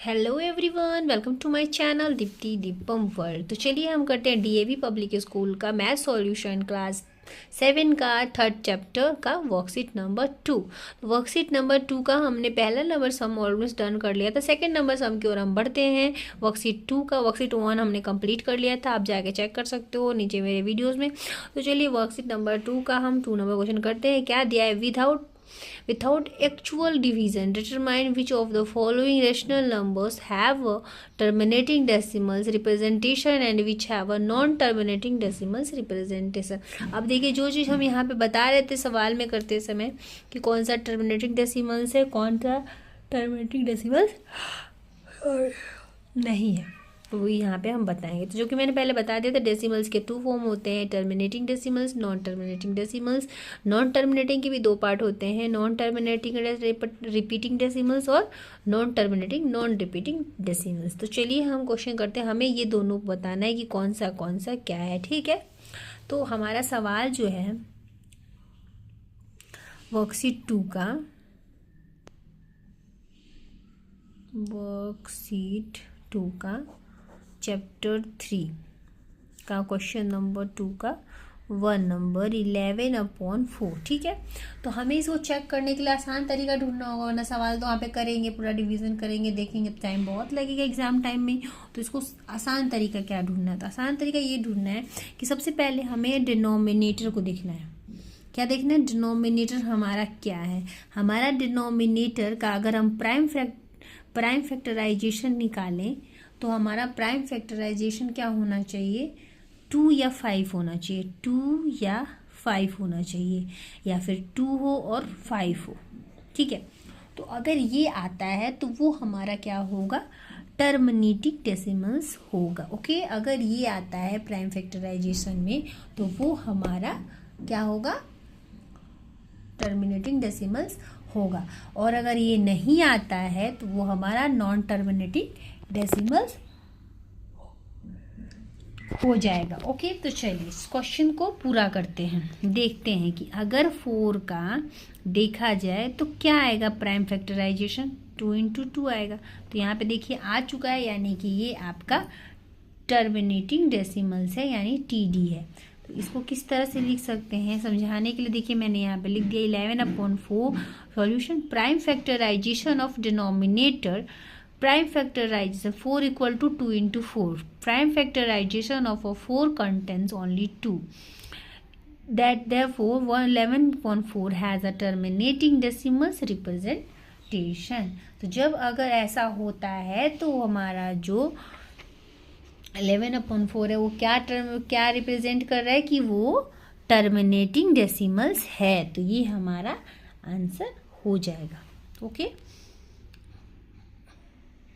Hello everyone, welcome to my channel Deepti Deepam world. तो चलिए हम करते हैं डीएवी पब्लिक स्कूल का मैथ सॉल्यूशन क्लास 7 का थर्ड चैप्टर का वर्कशीट नंबर 2। वर्कशीट नंबर 2 का हमने पहला नंबर सम ऑलमोस्ट डन कर लिया था। सेकंड नंबर सम की ओर हम बढ़ते हैं। वर्कशीट 2 का वर्कशीट 1 हमने कंप्लीट कर लिया था, आप जाके चेक कर सकते हो नीचे मेरे वीडियोज़ में। तो चलिए वर्कशीट नंबर 2 का हम 2 नंबर क्वेश्चन करते हैं। क्या दिया है? Without actual division, determine which of the following rational numbers have a terminating decimals representation and which have a non-terminating decimals representation। अब देखिए, जो चीज़ हम यहाँ पे बता रहे थे सवाल में करते समय कि कौन सा टर्मिनेटिंग डेसिमल्स है, कौन सा टर्मिनेटिंग डेसिमल्स नहीं है, तो वो यहाँ पे हम बताएंगे। तो जो कि मैंने पहले बता दिया था, डेसिमल्स के 2 फॉर्म होते हैं, terminating decimals, non terminating decimals. Non terminating के भी 2 पार्ट होते हैं, नॉन टर्मिनेटिंग रिपीटिंग डेसिमल्स और non terminating non repeating decimals. तो चलिए हम क्वेश्चन करते हैं, हमें ये दोनों बताना है कि कौन सा क्या है। ठीक है, तो हमारा सवाल जो है वर्कशीट 2 का, वर्कशीट 2 का चैप्टर 3 का क्वेश्चन नंबर 2 का 1 नंबर 11/4। ठीक है, तो हमें इसको चेक करने के लिए आसान तरीका ढूंढना होगा, वरना सवाल तो वहाँ पे करेंगे, पूरा डिवीजन करेंगे, देखेंगे, टाइम बहुत लगेगा एग्जाम टाइम में। तो इसको आसान तरीका क्या ढूंढना है? तो आसान तरीका ये ढूंढना है कि सबसे पहले हमें डिनोमिनेटर को देखना है। क्या देखना है? डिनोमिनेटर हमारा क्या है। हमारा डिनोमिनेटर का अगर हम प्राइम फैक्टराइजेशन निकालें तो हमारा प्राइम फैक्टराइजेशन क्या होना चाहिए? 2 या 5 होना चाहिए, 2 या 5 होना चाहिए, या फिर 2 हो और 5 हो। ठीक है, तो अगर ये आता है तो वो हमारा क्या होगा? टर्मिनेटिंग डेसिमल्स होगा। ओके, अगर ये आता है प्राइम फैक्टराइजेशन में तो वो हमारा क्या होगा? टर्मिनेटिंग डेसिमल्स होगा। और अगर ये नहीं आता है तो वो हमारा नॉन टर्मिनेटिंग डेसिमल्स हो जाएगा। ओके, तो चलिए इस क्वेश्चन को पूरा करते हैं। देखते हैं कि अगर 4 का देखा जाए तो क्या आएगा प्राइम फैक्टराइजेशन? 2 × 2 आएगा। तो यहाँ पे देखिए आ चुका है, यानी कि ये आपका टर्मिनेटिंग डेसिमल्स है, यानी TD है। तो इसको किस तरह से लिख सकते हैं समझाने के लिए, देखिए मैंने यहाँ पे लिख दिया 11/4 solution prime factorisation of denominator, prime factorization 4 equal to 2 into 4. Prime factorization of a 4 contains only 2. That therefore 11/4 has a terminating decimals representation. तो जब अगर ऐसा होता है तो हमारा जो 11/4 है वो क्या रिप्रेजेंट कर रहा है कि वो टर्मिनेटिंग डेसिमल्स है। तो ये हमारा आंसर हो जाएगा। ओके,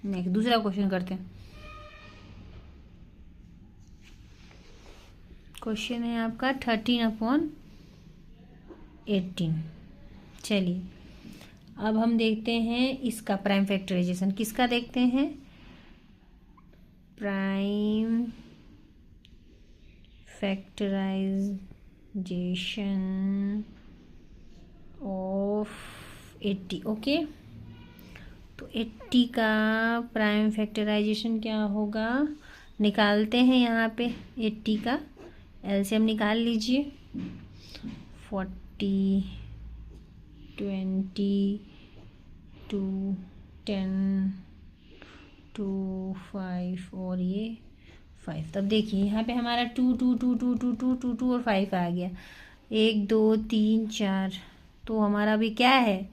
नेक्स्ट दूसरा क्वेश्चन करते हैं। क्वेश्चन है आपका 13/18। चलिए अब हम देखते हैं इसका प्राइम फैक्टराइजेशन। किसका देखते हैं? Prime factorisation of 80। ओके, तो 80 का प्राइम फैक्टराइजेशन क्या होगा? निकालते हैं यहाँ पे 80 का एलसीएम निकाल लीजिए। 40, 20, 2, 10, 2, 5 और ये 5। तब देखिए यहाँ पे हमारा 2, 2, 2, 2, 2, 2, 2, 2 और 5 आ गया। 1, 2, 3, 4। तो हमारा भी क्या है?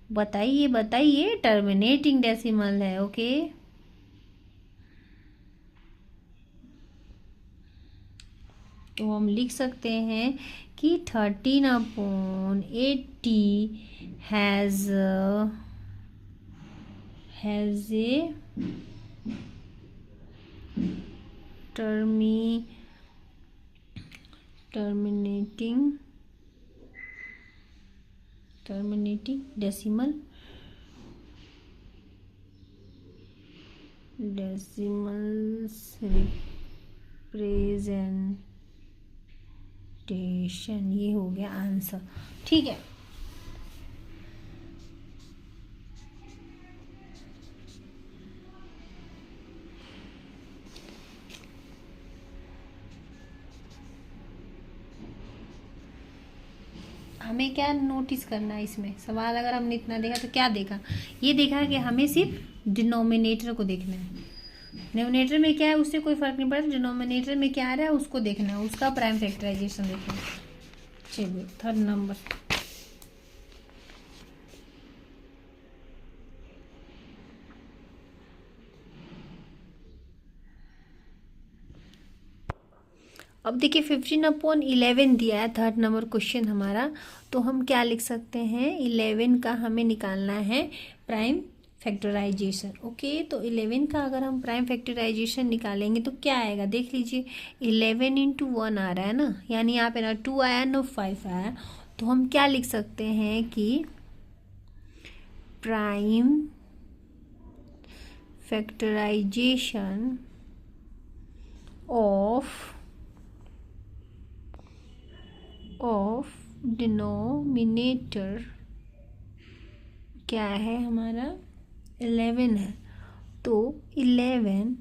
बताइए टर्मिनेटिंग डेसिमल है। ओके, तो हम लिख सकते हैं कि 13/80 has a terminating decimals representation. ये हो गया आंसर। ठीक है, हमें क्या नोटिस करना है इसमें सवाल, अगर हमने इतना देखा तो क्या देखा, ये देखा कि हमें सिर्फ डिनोमिनेटर को देखना है। डिनोमिनेटर में क्या है उससे कोई फर्क नहीं पड़ता, डिनोमिनेटर में क्या आ रहा है उसको देखना है, उसका प्राइम फैक्टराइजेशन देखना है। चलिए थर्ड नंबर, अब देखिए 15/11 दिया है थर्ड नंबर क्वेश्चन हमारा, तो हम क्या लिख सकते हैं, 11 का हमें निकालना है प्राइम फैक्टराइजेशन। ओके, तो 11 का अगर हम प्राइम फैक्टराइजेशन निकालेंगे तो क्या आएगा, देख लीजिए 11 इंटू 1 आ रहा है ना, यानी यहाँ पे ना 2 आया ना 5 आया, तो हम क्या लिख सकते हैं कि प्राइम फैक्टराइजेशन ऑफ डिनोमिनेटर क्या है हमारा 11 है, तो 11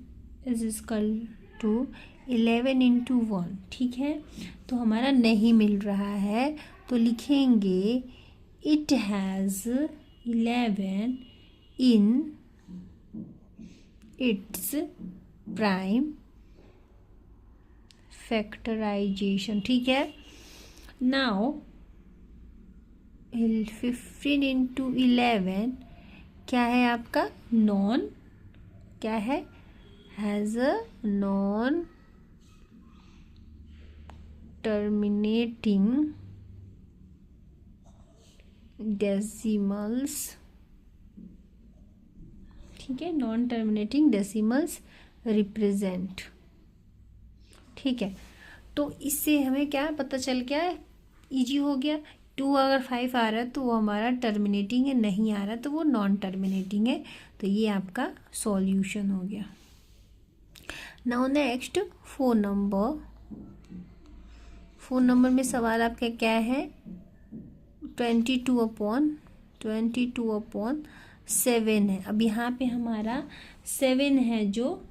इज इक्वल टू 11 इंटू 1, ठीक है। तो हमारा नहीं मिल रहा है, तो लिखेंगे it has 11 in its prime factorisation, ठीक है। नाउ 15 इंटू 11 क्या है आपका नॉन, क्या है, has a non terminating decimals, ठीक है, नॉन टर्मिनेटिंग डेसिमल्स रिप्रेजेंट, ठीक है। तो इससे हमें क्या पता चल गया, इजी हो गया। 2 अगर 5 आ रहा है तो वो हमारा टर्मिनेटिंग है, नहीं आ रहा तो वो नॉन टर्मिनेटिंग है, तो ये आपका सॉल्यूशन हो गया। नाउ नेक्स्ट 4 नंबर, 4 नंबर में सवाल आपका क्या है, 22/7 है। अब यहाँ पे हमारा 7 है जो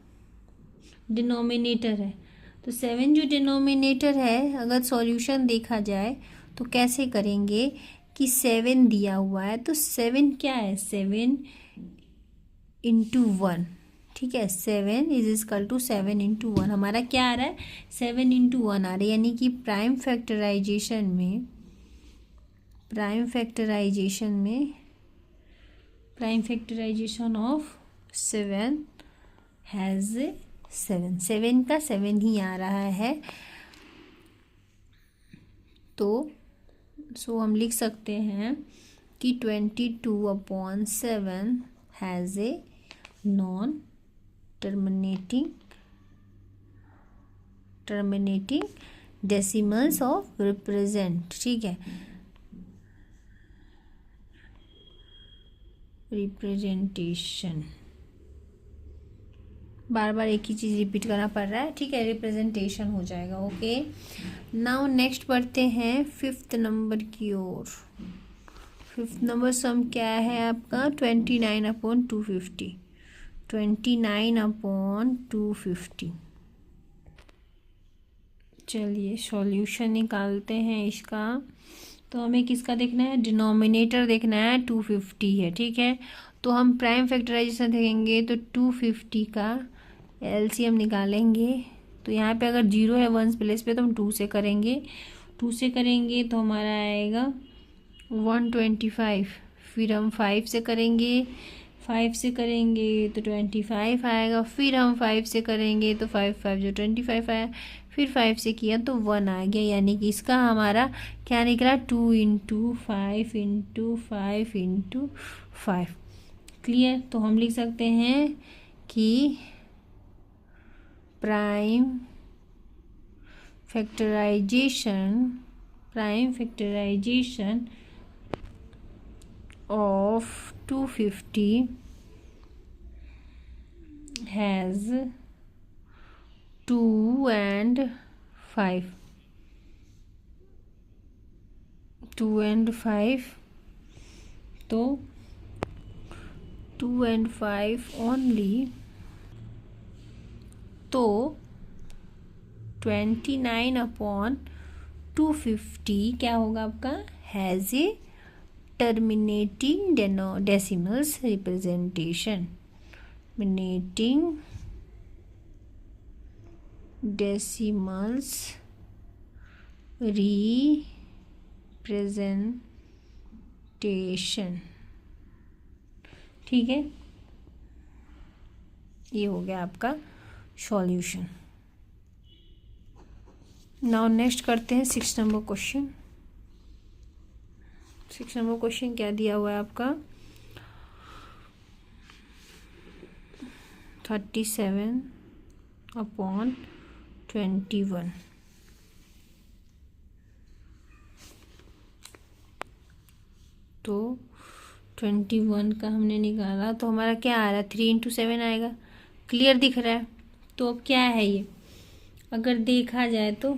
डिनोमिनेटर है, तो 7 जो डिनोमिनेटर है, अगर सॉल्यूशन देखा जाए तो कैसे करेंगे कि 7 दिया हुआ है, तो 7 क्या है, 7 इंटू 1, ठीक है, 7 इज इक्वल टू 7 इंटू 1, हमारा क्या आ रहा है 7 इंटू 1 आ रहा है, यानी कि प्राइम फैक्टराइजेशन में प्राइम फैक्टराइजेशन ऑफ 7 हैज़ 7 का 7 ही आ रहा है, तो सो हम लिख सकते हैं कि 22/7 has a non terminating decimals of represent, ठीक है, रिप्रेजेंटेशन, बार बार एक ही चीज़ रिपीट करना पड़ रहा है, ठीक है, रिप्रेजेंटेशन हो जाएगा। ओके, नाउ नेक्स्ट बढ़ते हैं 5th नंबर की ओर। 5th नंबर सम क्या है आपका 29/250, 29/250। चलिए सॉल्यूशन निकालते हैं इसका, तो हमें किसका देखना है, डिनोमिनेटर देखना है, 250 है, ठीक है। तो हम प्राइम फैक्टराइजेशन देखेंगे तो 250 का एलसीएम निकालेंगे, तो यहाँ पे अगर 0 है 1 प्लेस पे तो हम 2 से करेंगे, 2 से करेंगे तो हमारा आएगा 125, फिर हम 5 से करेंगे, 5 से करेंगे तो 25 आएगा, फिर हम 5 से करेंगे तो 5 5 जो 25 आया, फिर 5 से किया तो 1 आ गया, यानी कि इसका हमारा क्या निकला 2 इंटू 5 इंटू 5 इंटू 5। क्लियर, तो हम लिख सकते हैं कि prime factorisation of 250 has 2 and 5, 2 and 5, तो 2 and 5 ओनली, तो 29/250 क्या होगा आपका has a terminating decimals representation, terminating decimals representation. ठीक है, ये हो गया आपका सॉल्यूशन। नाउ नेक्स्ट करते हैं 6 नंबर क्वेश्चन। 6 नंबर क्वेश्चन क्या दिया हुआ है आपका, 37/21। तो 21 का हमने निकाला तो हमारा क्या आ रहा है, 3 × 7 आएगा। क्लियर दिख रहा है। तो अब क्या है ये, अगर देखा जाए तो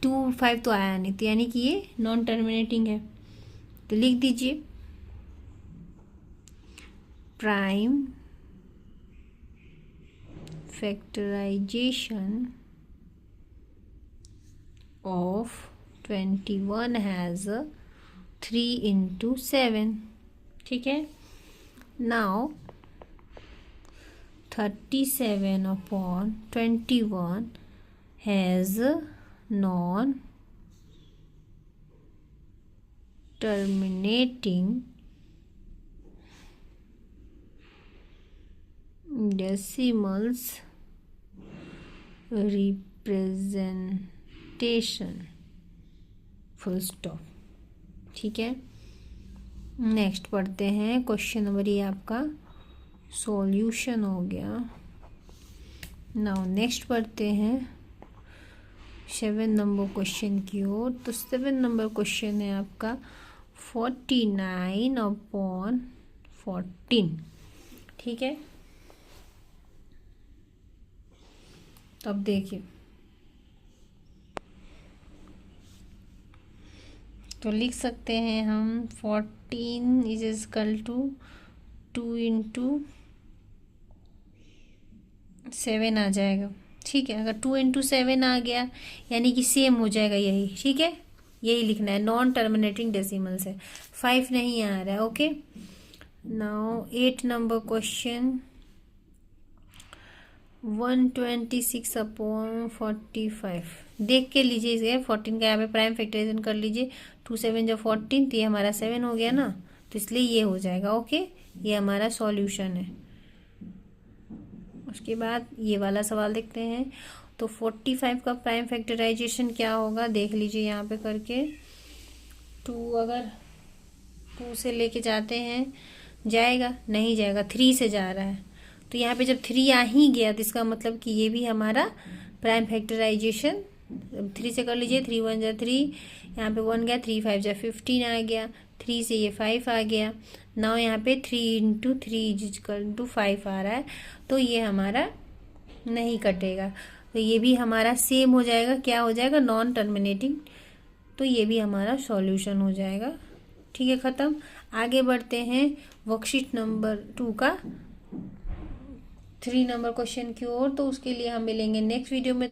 2 5 तो आया नहीं, तो यानी कि ये नॉन टर्मिनेटिंग है। तो लिख दीजिए प्राइम फैक्टराइजेशन ऑफ 21 हैज़ 3 × 7। ठीक है, now 37/21 has non-terminating decimals representation, full stop. ठीक है, नेक्स्ट पढ़ते हैं क्वेश्चन नंबर, ये आपका सॉल्यूशन हो गया। नाउ नेक्स्ट पढ़ते हैं 7 नंबर क्वेश्चन की ओर। तो 7 नंबर क्वेश्चन है आपका 49/14। ठीक है, तो अब देखिए, तो लिख सकते हैं हम 14 = 2 × 7 आ जाएगा। ठीक है, अगर 2 × 7 आ गया यानी कि सेम हो जाएगा यही। ठीक है, यही लिखना है, नॉन टर्मिनेटिंग डेसिमल्स है, 5 नहीं आ रहा है। Okay, now 8 number question 126/45। देख के लीजिए इसे, 14 का यहाँ पे प्राइम फैक्टराइजेशन कर लीजिए। 2 7 जब 14, तो ये हमारा 7 हो गया ना, तो इसलिए ये हो जाएगा। ओके, ये हमारा सॉल्यूशन है। उसके बाद ये वाला सवाल देखते हैं। तो 45 का प्राइम फैक्टराइजेशन क्या होगा, देख लीजिए यहाँ पे करके। 2 अगर 2 से लेके जाते हैं, जाएगा नहीं जाएगा, 3 से जा रहा है। तो यहाँ पे जब 3 आ ही गया तो इसका मतलब कि ये भी हमारा प्राइम फैक्टराइजेशन 3 से कर लीजिए। 3 1 = 3, यहाँ पे 1 गया, 3 5 = 15 आ गया, 3 से ये 5 आ गया। नाउ यहाँ पे 3 × 3 = 5 आ रहा है, तो ये हमारा नहीं कटेगा। तो ये भी हमारा सेम हो जाएगा, क्या हो जाएगा, नॉन टर्मिनेटिंग। तो ये भी हमारा सॉल्यूशन हो जाएगा। ठीक है, ख़त्म। आगे बढ़ते हैं वर्कशीट नंबर 2 का 3 नंबर क्वेश्चन की ओर। तो उसके लिए हम मिलेंगे नेक्स्ट वीडियो में।